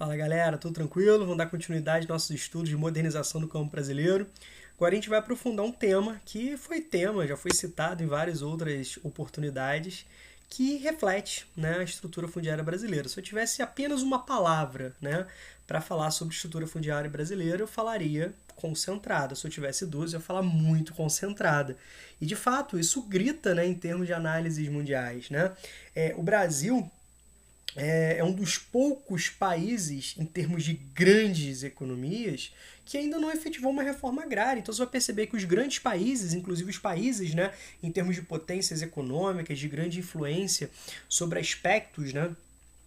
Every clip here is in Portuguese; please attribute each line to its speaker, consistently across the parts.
Speaker 1: Fala galera, tudo tranquilo? Vamos dar continuidade aos nossos estudos de modernização do campo brasileiro. Agora a gente vai aprofundar um tema que foi tema, já foi citado em várias outras oportunidades, que reflete, né, a estrutura fundiária brasileira. Se eu tivesse apenas uma palavra, né, para falar sobre estrutura fundiária brasileira, eu falaria concentrada. Se eu tivesse duas, eu ia falar muito concentrada. E de fato, isso grita, né, em termos de análises mundiais, né? O Brasil é um dos poucos países, em termos de grandes economias, que ainda não efetivou uma reforma agrária. Então você vai perceber que os grandes países, inclusive os países, né, em termos de potências econômicas, de grande influência sobre aspectos, né,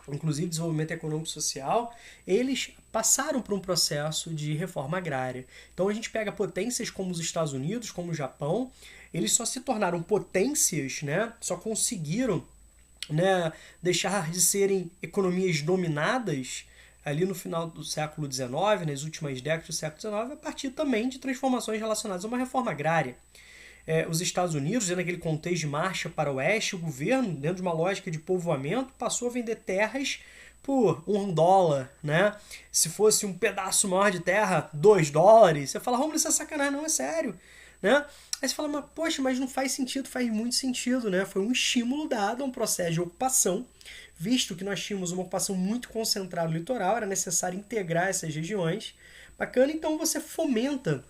Speaker 1: inclusive desenvolvimento econômico e social, eles passaram por um processo de reforma agrária. Então a gente pega potências como os Estados Unidos, como o Japão, eles só se tornaram potências, né, só conseguiram, né, deixar de serem economias dominadas ali no final do século XIX, nas últimas décadas do século XIX, a partir também de transformações relacionadas a uma reforma agrária. Os Estados Unidos, dentro daquele contexto de marcha para o oeste, o governo, dentro de uma lógica de povoamento, passou a vender terras por $1, né? Se fosse um pedaço maior de terra, $2. Você fala, Romulo, isso é sacanagem, não, é sério, né? Aí você fala, mas, poxa, mas não faz sentido, faz muito sentido, né? Foi um estímulo dado a um processo de ocupação, visto que nós tínhamos uma ocupação muito concentrada no litoral, era necessário integrar essas regiões. Bacana, então você fomenta,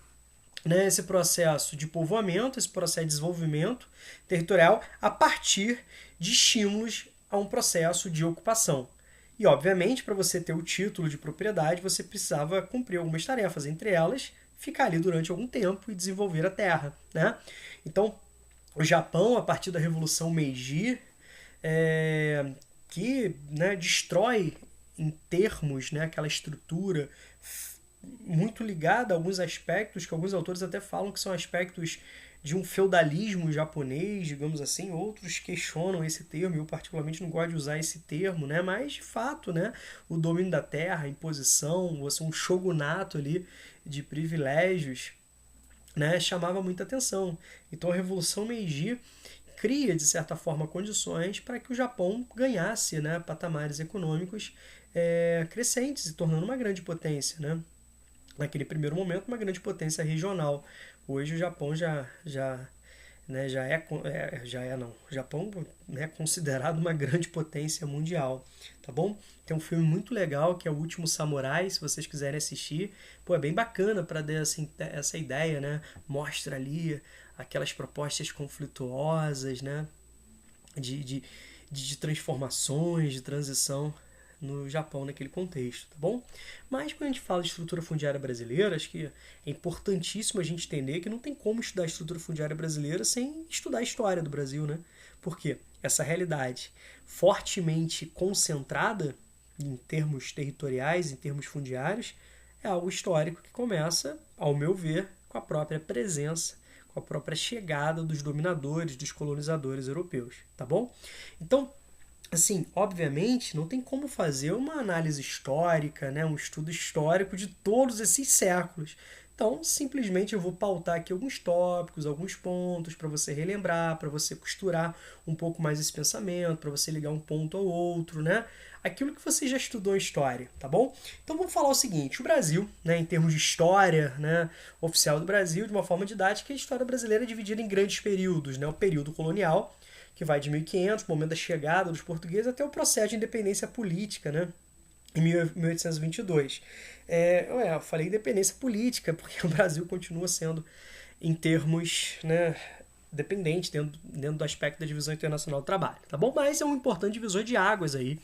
Speaker 1: né, esse processo de povoamento, esse processo de desenvolvimento territorial a partir de estímulos a um processo de ocupação. E, obviamente, para você ter o título de propriedade, você precisava cumprir algumas tarefas, entre elas, ficar ali durante algum tempo e desenvolver a terra, né? Então, o Japão, a partir da Revolução Meiji, que, né, destrói em termos, né, aquela estrutura muito ligada a alguns aspectos que alguns autores até falam que são aspectos de um feudalismo japonês, digamos assim, outros questionam esse termo, eu particularmente não gosto de usar esse termo, né? Mas de fato, né, o domínio da terra, a imposição, um shogunato ali de privilégios, né, chamava muita atenção. Então a Revolução Meiji cria, de certa forma, condições para que o Japão ganhasse, né, patamares econômicos crescentes, se tornando uma grande potência, né? Naquele primeiro momento, uma grande potência regional. Hoje o Japão né, não. O Japão é considerado uma grande potência mundial, tá bom? Tem um filme muito legal que é O Último Samurai, se vocês quiserem assistir. Pô, é bem bacana para dar essa ideia, né? Mostra ali aquelas propostas conflituosas, né? De transformações, de transição no Japão naquele contexto, tá bom? Mas quando a gente fala de estrutura fundiária brasileira, acho que é importantíssimo a gente entender que não tem como estudar a estrutura fundiária brasileira sem estudar a história do Brasil, né? Porque essa realidade fortemente concentrada em termos territoriais, em termos fundiários, é algo histórico que começa, ao meu ver, com a própria presença, com a própria chegada dos dominadores, dos colonizadores europeus, tá bom? Então, assim, obviamente, não tem como fazer uma análise histórica, né, um estudo histórico de todos esses séculos. Então, simplesmente eu vou pautar aqui alguns tópicos, alguns pontos para você relembrar, para você costurar um pouco mais esse pensamento, para você ligar um ponto ao outro, né? Aquilo que você já estudou em história, tá bom? Então vamos falar o seguinte, o Brasil, né, em termos de história, né, oficial do Brasil, de uma forma didática, a história brasileira é dividida em grandes períodos, né? O período colonial, que vai de 1500, momento da chegada dos portugueses, até o processo de independência política, né, em 1822. Eu falei independência política, porque o Brasil continua sendo, em termos, né, dependente dentro do aspecto da divisão internacional do trabalho, tá bom? Mas é um importante divisor de águas aí.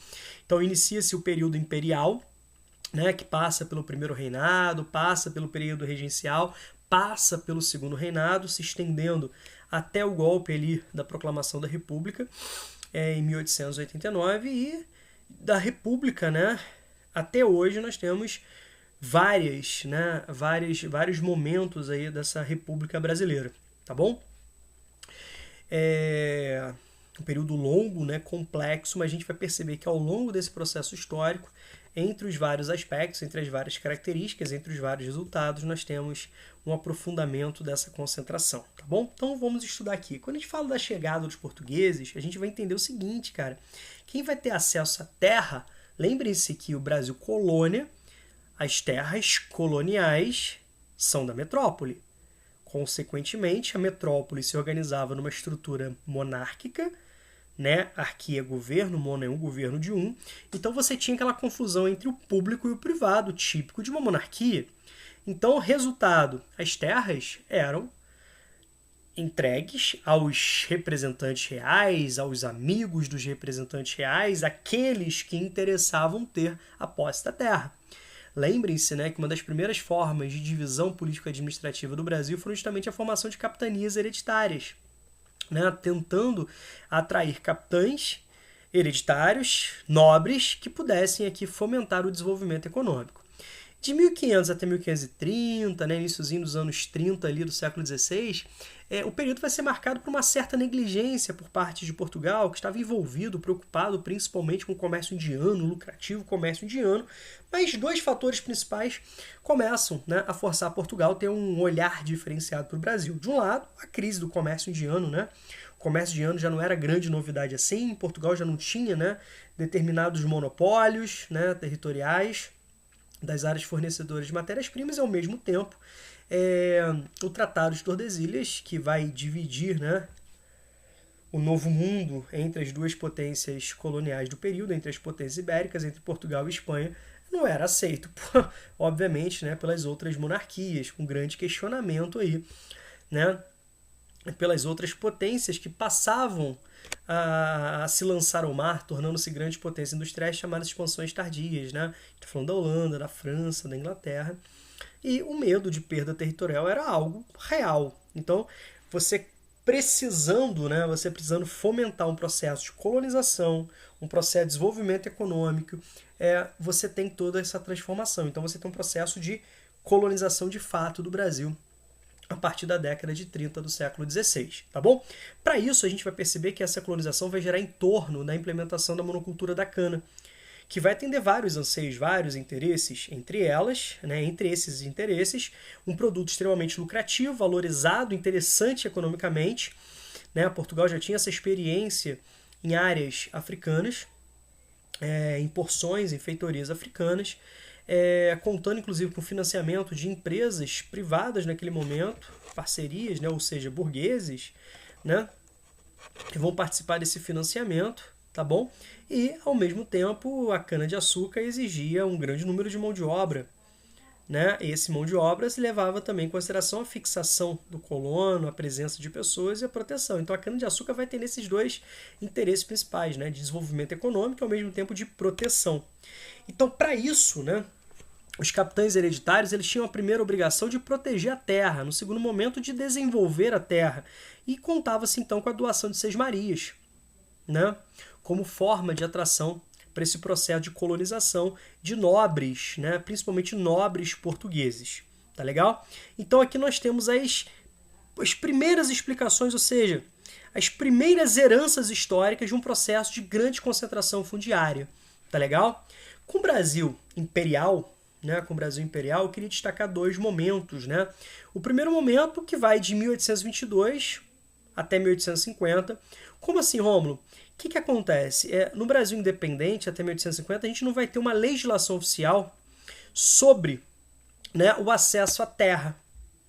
Speaker 1: Então inicia-se o período imperial, né, que passa pelo primeiro reinado, passa pelo período regencial, passa pelo segundo reinado, se estendendo até o golpe ali da proclamação da República em 1889 e da República, né, até hoje nós temos vários momentos aí dessa República brasileira, tá bom? Um período longo, né, complexo, mas a gente vai perceber que ao longo desse processo histórico, entre os vários aspectos, entre as várias características, entre os vários resultados, nós temos um aprofundamento dessa concentração, tá bom? Então vamos estudar aqui. Quando a gente fala da chegada dos portugueses, a gente vai entender o seguinte, cara. Quem vai ter acesso à terra Lembrem-se que o Brasil colônia, as terras coloniais são da metrópole. Consequentemente, a metrópole se organizava numa estrutura monárquica, né? Arquia é governo, mono é um governo de um. Então você tinha aquela confusão entre o público e o privado, típico de uma monarquia. Então, resultado, as terras eram entregues aos representantes reais, aos amigos dos representantes reais, aqueles que interessavam ter a posse da terra. Lembrem-se, né, que uma das primeiras formas de divisão político-administrativa do Brasil foi justamente a formação de capitanias hereditárias, né, tentando atrair capitães hereditários, nobres, que pudessem aqui fomentar o desenvolvimento econômico. De 1500 até 1530, né, iniciozinho dos anos 30 ali do século XVI, o período vai ser marcado por uma certa negligência por parte de Portugal, que estava envolvido, preocupado principalmente com o comércio indiano, lucrativo comércio indiano, mas dois fatores principais começam, né, a forçar Portugal a ter um olhar diferenciado para o Brasil. De um lado, a crise do comércio indiano, né? O comércio indiano já não era grande novidade assim, Portugal já não tinha, né, determinados monopólios, né, territoriais das áreas fornecedoras de matérias-primas e, ao mesmo tempo, o Tratado de Tordesilhas, que vai dividir, né, o novo mundo entre as duas potências coloniais do período, entre as potências ibéricas, entre Portugal e Espanha, não era aceito, obviamente, né, pelas outras monarquias, com grande questionamento aí, né, pelas outras potências que passavam a se lançar ao mar, tornando-se grandes potências industriais chamadas expansões tardias, né? Estou falando da Holanda, da França, da Inglaterra. E o medo de perda territorial era algo real. Então, você precisando, né, você precisando fomentar um processo de colonização, um processo de desenvolvimento econômico, você tem toda essa transformação. Então, você tem um processo de colonização de fato do Brasil a partir da década de 30 do século XVI, tá bom? Para isso, a gente vai perceber que essa colonização vai gerar em torno da implementação da monocultura da cana, que vai atender vários anseios, vários interesses, entre elas, né, entre esses interesses, um produto extremamente lucrativo, valorizado, interessante economicamente, né? Portugal já tinha essa experiência em áreas africanas, em porções, em feitorias africanas, contando inclusive com financiamento de empresas privadas naquele momento, parcerias, né, ou seja, burgueses, né, que vão participar desse financiamento, tá bom? E, ao mesmo tempo, a cana-de-açúcar exigia um grande número de mão de obra, né? E esse mão de obra se levava também em consideração a fixação do colono, a presença de pessoas e a proteção. Então a cana-de-açúcar vai ter nesses dois interesses principais, né? De desenvolvimento econômico e ao mesmo tempo de proteção. Então, para isso, né, os capitães hereditários eles tinham a primeira obrigação de proteger a terra, no segundo momento de desenvolver a terra. E contava-se então com a doação de sesmarias, né, como forma de atração para esse processo de colonização de nobres, né, principalmente nobres portugueses. Tá legal? Então aqui nós temos as primeiras explicações, ou seja, as primeiras heranças históricas de um processo de grande concentração fundiária. Tá legal? Com o Brasil imperial, né, eu queria destacar dois momentos, né? O primeiro momento, que vai de 1822 até 1850. Como assim, Rômulo? O que acontece? No Brasil independente, até 1850, a gente não vai ter uma legislação oficial sobre, né, o acesso à terra.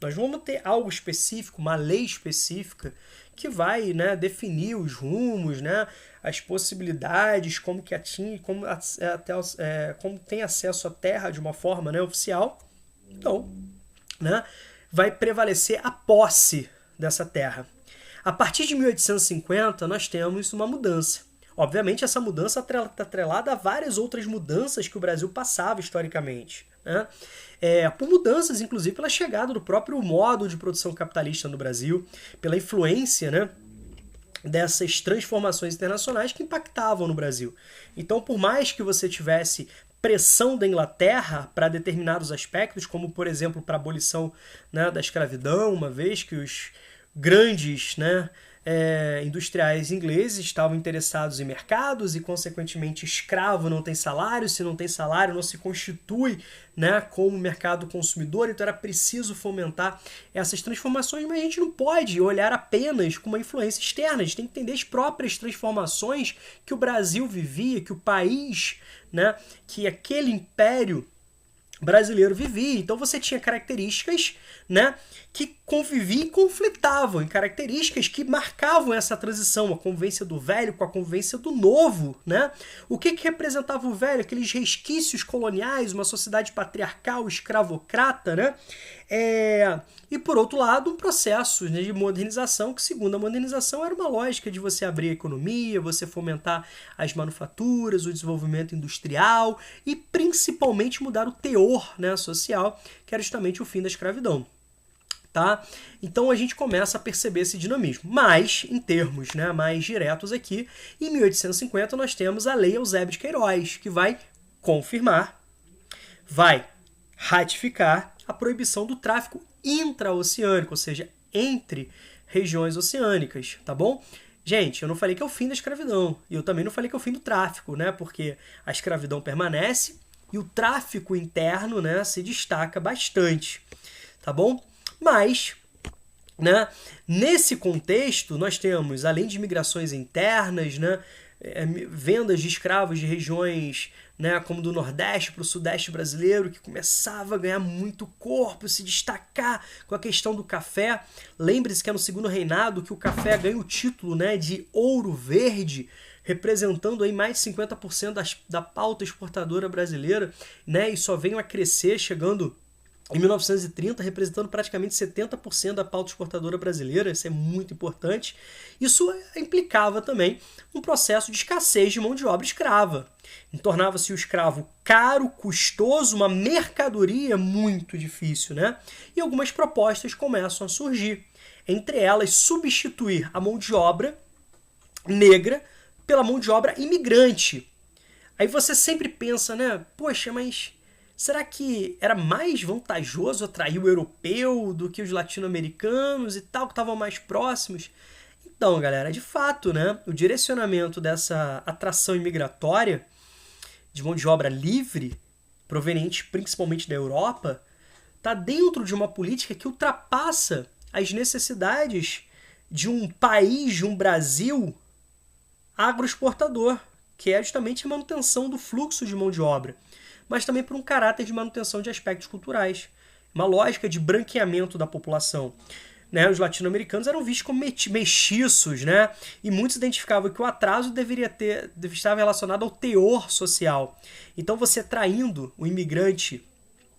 Speaker 1: Nós vamos ter algo específico, uma lei específica, que vai, né, definir os rumos, né, as possibilidades, como tem acesso à terra de uma forma, né, oficial. Então, né, vai prevalecer a posse dessa terra. A partir de 1850, nós temos uma mudança. Obviamente, essa mudança está atrelada a várias outras mudanças que o Brasil passava historicamente, né? Por mudanças, inclusive, pela chegada do próprio modo de produção capitalista no Brasil, pela influência, né, dessas transformações internacionais que impactavam no Brasil. Então, por mais que você tivesse pressão da Inglaterra para determinados aspectos, como, por exemplo, para a abolição, né, da escravidão, uma vez que os grandes, né, industriais ingleses estavam interessados em mercados e, consequentemente, escravo não tem salário, se não tem salário não se constitui, né, como mercado consumidor, então era preciso fomentar essas transformações, mas a gente não pode olhar apenas com uma influência externa, a gente tem que entender as próprias transformações que o Brasil vivia, que o país, né, que aquele império brasileiro vivia. Então você tinha características, né, que conviviam e conflitavam, em características que marcavam essa transição, a convivência do velho com a convivência do novo, né? O que representava o velho? Aqueles resquícios coloniais, uma sociedade patriarcal, escravocrata, né? E por outro lado, um processo, né, de modernização, que segundo a modernização era uma lógica de você abrir a economia, você fomentar as manufaturas, o desenvolvimento industrial e principalmente mudar o teor, né, social, que era justamente o fim da escravidão. Tá? Então a gente começa a perceber esse dinamismo. Mas, em termos, né, mais diretos aqui, em 1850 nós temos a Lei Eusébio de Queiroz, que vai confirmar, vai ratificar a proibição do tráfico intraoceânico, ou seja, entre regiões oceânicas, tá bom? Gente, eu não falei que é o fim da escravidão, e eu também não falei que é o fim do tráfico, né? Porque a escravidão permanece e o tráfico interno, né, se destaca bastante, tá bom? Mas, né, nesse contexto, nós temos, além de migrações internas, né, vendas de escravos de regiões, né, como do Nordeste para o Sudeste brasileiro, que começava a ganhar muito corpo, se destacar com a questão do café. Lembre-se que é no Segundo Reinado que o café ganha o título, né, de ouro verde, representando aí mais de 50% da pauta exportadora brasileira, né, e só veio a crescer, chegando em 1930, representando praticamente 70% da pauta exportadora brasileira. Isso é muito importante. Isso implicava também um processo de escassez de mão de obra escrava. Tornava-se o escravo caro, custoso, uma mercadoria muito difícil, né? E algumas propostas começam a surgir. Entre elas, substituir a mão de obra negra pela mão de obra imigrante. Aí você sempre pensa, né? Poxa, mas será que era mais vantajoso atrair o europeu do que os latino-americanos e tal, que estavam mais próximos? Então, galera, de fato, né, o direcionamento dessa atração imigratória de mão de obra livre, proveniente principalmente da Europa, está dentro de uma política que ultrapassa as necessidades de um país, de um Brasil agroexportador, que é justamente a manutenção do fluxo de mão de obra, mas também por um caráter de manutenção de aspectos culturais. Uma lógica de branqueamento da população. Né? Os latino-americanos eram vistos como mestiços, né? E muitos identificavam que o atraso estava relacionado ao teor social. Então, você traindo o imigrante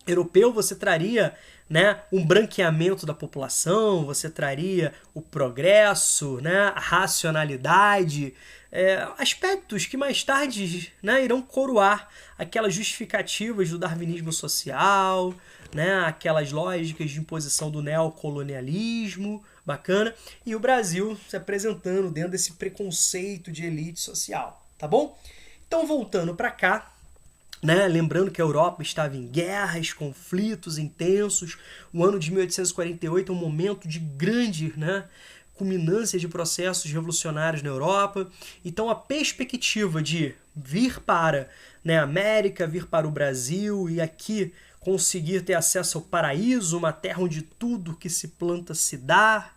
Speaker 1: europeu, você traria, né, um branqueamento da população, você traria o progresso, né, a racionalidade, aspectos que mais tarde, né, irão coroar aquelas justificativas do darwinismo social, né, aquelas lógicas de imposição do neocolonialismo, bacana, e o Brasil se apresentando dentro desse preconceito de elite social, tá bom? Então, voltando para cá, né, lembrando que a Europa estava em guerras, conflitos intensos, o ano de 1848 é um momento de grande, né, culminância de processos revolucionários na Europa. Então a perspectiva de vir para, né, a América, vir para o Brasil e aqui conseguir ter acesso ao paraíso, uma terra onde tudo que se planta se dá,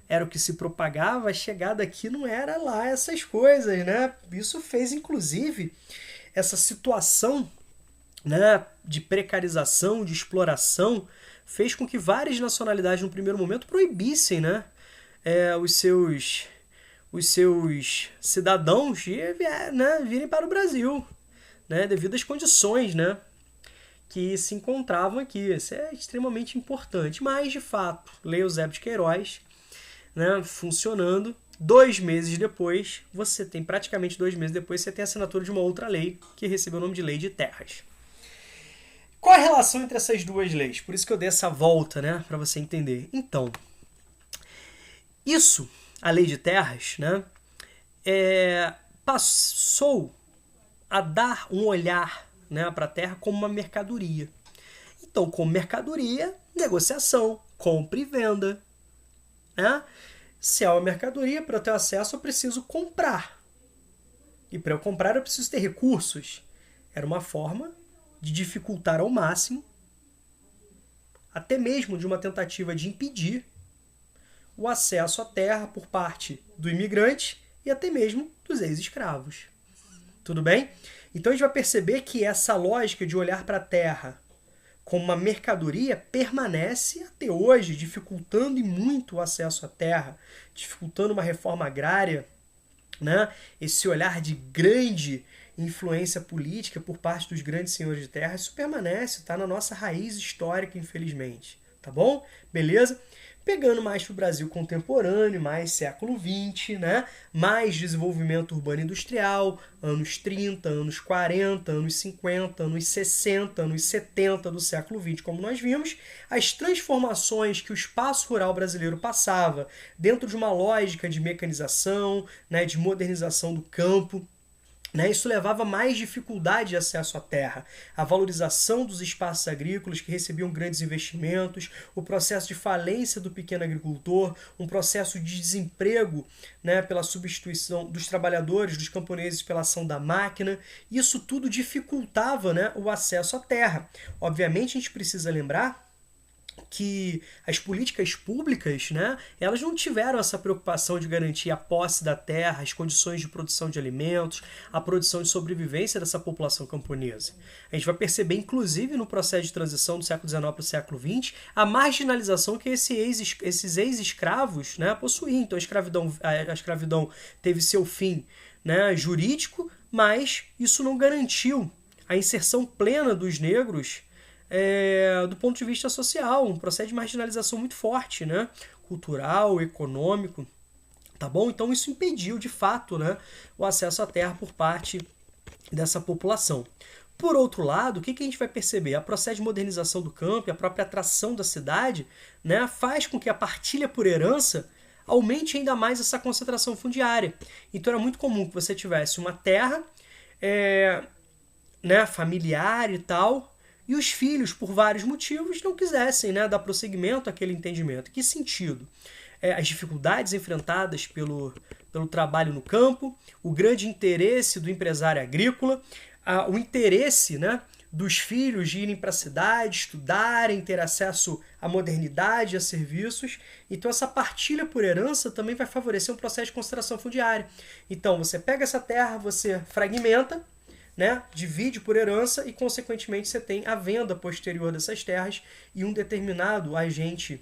Speaker 1: era o que se propagava. A chegada aqui não era lá essas coisas, né? Isso fez, inclusive, essa situação, né, de precarização, de exploração, fez com que várias nacionalidades, no primeiro momento, proibissem, né, os seus cidadãos de, né, virem para o Brasil, né, devido às condições, né, que se encontravam aqui. Isso é extremamente importante. Mas, de fato, Lei Eusébio de Queiroz, né, funcionando. 2 meses depois, praticamente 2 meses depois, você tem a assinatura de uma outra lei que recebeu o nome de Lei de Terras. Qual a relação entre essas duas leis? Por isso que eu dei essa volta, né, para você entender. Então, a Lei de Terras, né, passou a dar um olhar, né, para a terra como uma mercadoria. Então, como mercadoria, negociação, compra e venda, né? Se é uma mercadoria, para eu ter acesso eu preciso comprar. E para eu comprar eu preciso ter recursos. Era uma forma de dificultar ao máximo, até mesmo de uma tentativa de impedir o acesso à terra por parte do imigrante e até mesmo dos ex-escravos. Tudo bem? Então a gente vai perceber que essa lógica de olhar para a terra como uma mercadoria permanece até hoje, dificultando e muito o acesso à terra, dificultando uma reforma agrária, né? Esse olhar de grande influência política por parte dos grandes senhores de terra, isso permanece, está na nossa raiz histórica, infelizmente. Tá bom? Beleza? Pegando mais para o Brasil contemporâneo, mais século XX, né? Mais desenvolvimento urbano industrial, anos 30, anos 40, anos 50, anos 60, anos 70 do século XX, como nós vimos, as transformações que o espaço rural brasileiro passava dentro de uma lógica de mecanização, né? De modernização do campo. Isso levava a mais dificuldade de acesso à terra, a valorização dos espaços agrícolas que recebiam grandes investimentos, o processo de falência do pequeno agricultor, um processo de desemprego, né, pela substituição dos trabalhadores, dos camponeses pela ação da máquina. Isso tudo dificultava, né, o acesso à terra. Obviamente a gente precisa lembrar que as políticas públicas, né, elas não tiveram essa preocupação de garantir a posse da terra, as condições de produção de alimentos, a produção de sobrevivência dessa população camponesa. A gente vai perceber, inclusive, no processo de transição do século XIX para o século XX, a marginalização que esses ex-escravos, né, possuíam. Então a escravidão teve seu fim, né, jurídico, mas isso não garantiu a inserção plena dos negros do ponto de vista social, um processo de marginalização muito forte, né? Cultural, econômico, tá bom? Então isso impediu, de fato, né, o acesso à terra por parte dessa população. Por outro lado, o que a gente vai perceber? O processo de modernização do campo e a própria atração da cidade, né, faz com que a partilha por herança aumente ainda mais essa concentração fundiária. Então era muito comum que você tivesse uma terra né, familiar e tal, e os filhos, por vários motivos, não quisessem, né, dar prosseguimento àquele entendimento. Que sentido? As dificuldades enfrentadas pelo trabalho no campo, o grande interesse do empresário agrícola, o interesse, né, dos filhos de irem para a cidade, estudarem, ter acesso à modernidade, a serviços. Então essa partilha por herança também vai favorecer um processo de concentração fundiária. Então você pega essa terra, você fragmenta, né, divide por herança e, consequentemente, você tem a venda posterior dessas terras e um determinado agente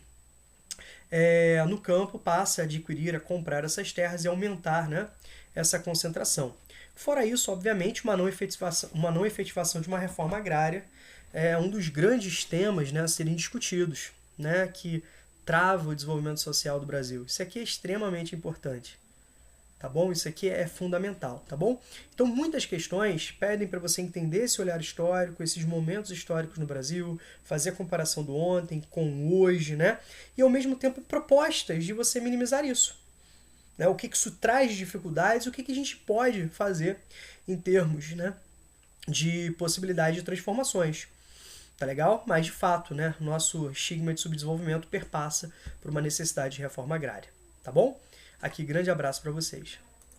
Speaker 1: no campo passa a adquirir, a comprar essas terras e aumentar, né, essa concentração. Fora isso, obviamente, uma não efetivação de uma reforma agrária é um dos grandes temas, né, a serem discutidos, né, que trava o desenvolvimento social do Brasil. Isso aqui é extremamente importante. Tá bom? Isso aqui é fundamental, tá bom? Então, muitas questões pedem para você entender esse olhar histórico, esses momentos históricos no Brasil, fazer a comparação do ontem com o hoje, né? E, ao mesmo tempo, propostas de você minimizar isso. Né? O que isso traz de dificuldades, o que a gente pode fazer em termos, né, de possibilidade de transformações. Tá legal? Mas, de fato, né, nosso estigma de subdesenvolvimento perpassa por uma necessidade de reforma agrária. Tá bom? Aqui, grande abraço para vocês.